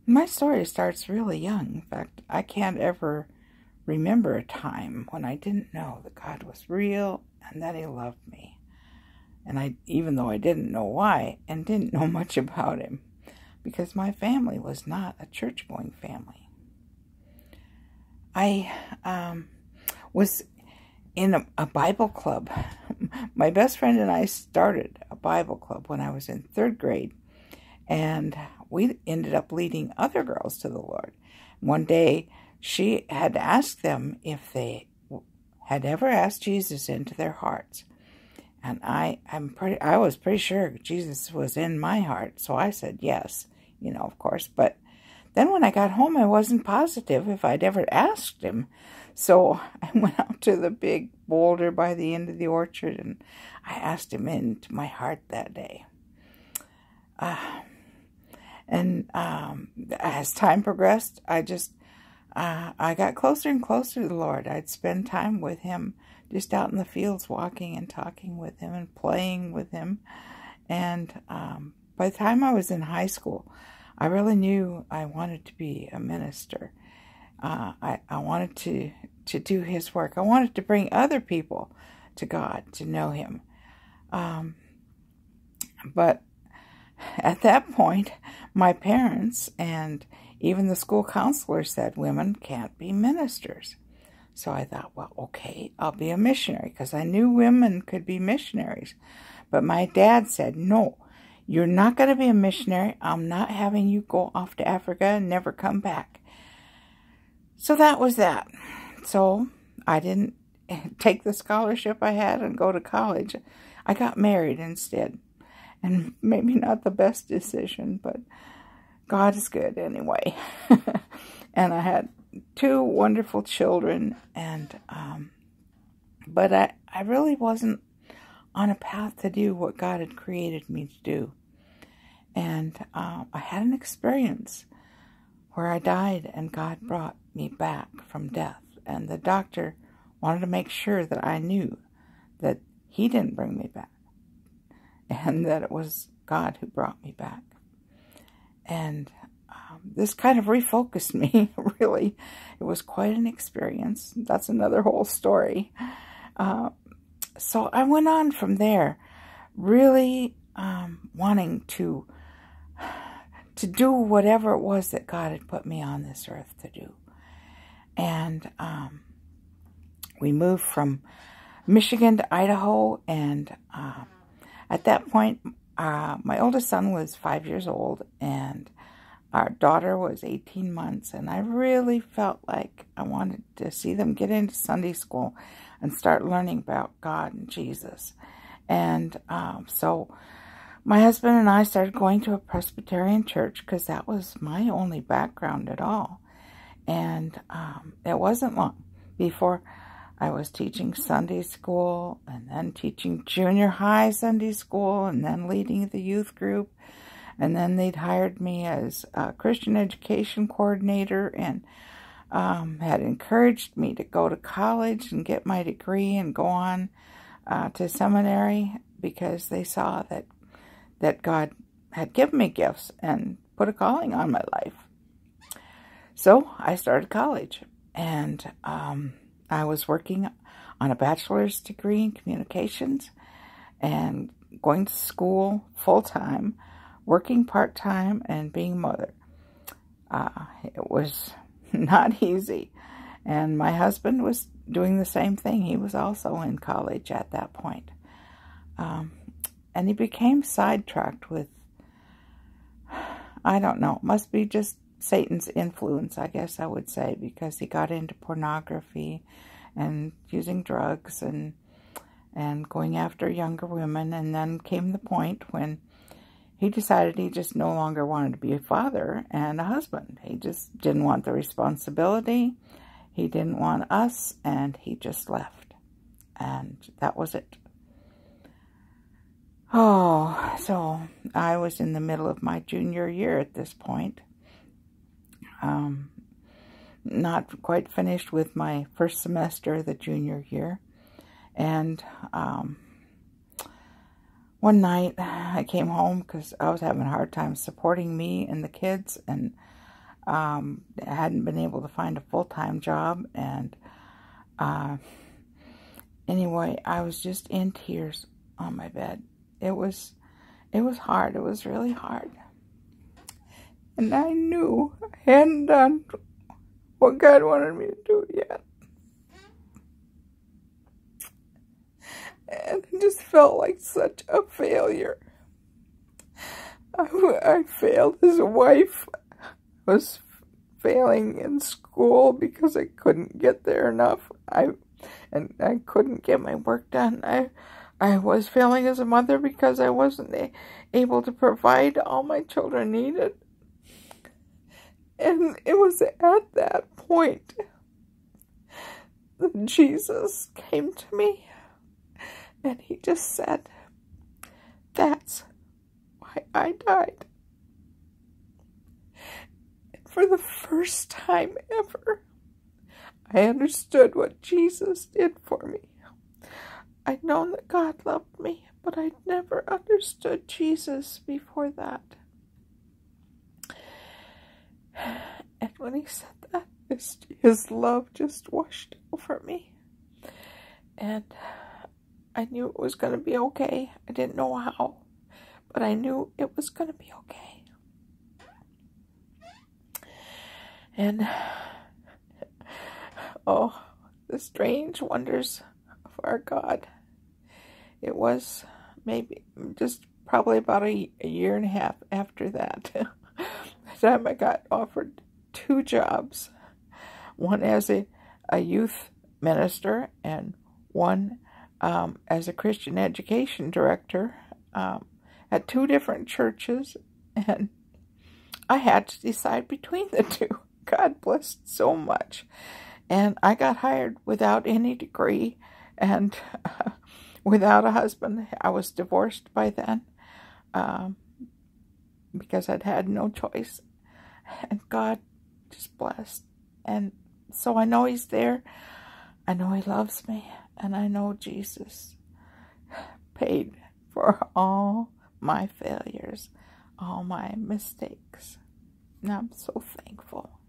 My story starts really young. In fact, I can't ever remember a time when I didn't know that God was real and that He loved me. And even though I didn't know why and didn't know much about Him, because my family was not a church-going family. I was in a Bible club. My best friend and I started a Bible club when I was in 3rd grade, and we ended up leading other girls to the Lord. One day, she had asked them if they had ever asked Jesus into their hearts. And I was pretty sure Jesus was in my heart, so I said yes, of course. But then when I got home, I wasn't positive if I'd ever asked Him. So I went out to the big boulder by the end of the orchard, and I asked Him into my heart that day. As time progressed, I got closer and closer to the Lord. I'd spend time with Him, just out in the fields, walking and talking with Him and playing with Him. And by the time I was in high school, I really knew I wanted to be a minister. I wanted to do His work. I wanted to bring other people to God, to know Him. But at that point, my parents and even the school counselor said women can't be ministers. So I thought, well, okay, I'll be a missionary, because I knew women could be missionaries. But my dad said, no, you're not going to be a missionary. I'm not having you go off to Africa and never come back. So that was that. So I didn't take the scholarship I had and go to college. I got married instead. And maybe not the best decision, but God is good anyway. And I had 2 wonderful children, and but I really wasn't on a path to do what God had created me to do. And I had an experience where I died, and God brought me back from death. And the doctor wanted to make sure that I knew that He didn't bring me back, and that it was God who brought me back. And this kind of refocused me, really. It was quite an experience. That's another whole story. So I went on from there, really wanting to do whatever it was that God had put me on this earth to do. And we moved from Michigan to Idaho, and at that point, my oldest son was 5 years old, and our daughter was 18 months, and I really felt like I wanted to see them get into Sunday school and start learning about God and Jesus. And so my husband and I started going to a Presbyterian church, because that was my only background at all. And it wasn't long before I was teaching Sunday school, and then teaching junior high Sunday school, and then leading the youth group. And then they'd hired me as a Christian education coordinator, and had encouraged me to go to college and get my degree and go on to seminary, because they saw that God had given me gifts and put a calling on my life. So I started college, and I was working on a bachelor's degree in communications, and going to school full-time, working part-time, and being a mother. It was not easy. And my husband was doing the same thing. He was also in college at that point. And he became sidetracked with, I don't know, it must be just Satan's influence, I guess I would say, because he got into pornography and using drugs and going after younger women. And then came the point when he decided he just no longer wanted to be a father and a husband. He just didn't want the responsibility. He didn't want us, and he just left. And that was it. Oh, so I was in the middle of my junior year at this point. Not quite finished with my first semester the junior year. And one night I came home because I was having a hard time supporting me and the kids. And I hadn't been able to find a full-time job, and anyway, I was just in tears on my bed. It was hard. It was really hard. And I knew I hadn't done what God wanted me to do yet. And I just felt like such a failure. I failed as a wife. I was failing in school because I couldn't get there enough. I couldn't get my work done. I was failing as a mother because I wasn't able to provide all my children needed. And it was at that point that Jesus came to me, and he just said, "That's why I died." And for the first time ever, I understood what Jesus did for me. I'd known that God loved me, but I'd never understood Jesus before that. And when he said that, his love just washed over me. And I knew it was going to be okay. I didn't know how, but I knew it was going to be okay. And, oh, the strange wonders of our God. It was maybe just probably about a year and a half after that. The time I got offered 2 jobs, one as a youth minister and one as a Christian education director at 2 different churches, and I had to decide between the 2. God blessed so much, and I got hired without any degree and without a husband. I was divorced by then because I'd had no choice, and God just blessed. And so I know he's there. I know he loves me, and I know Jesus paid for all my failures, all my mistakes. And I'm so thankful.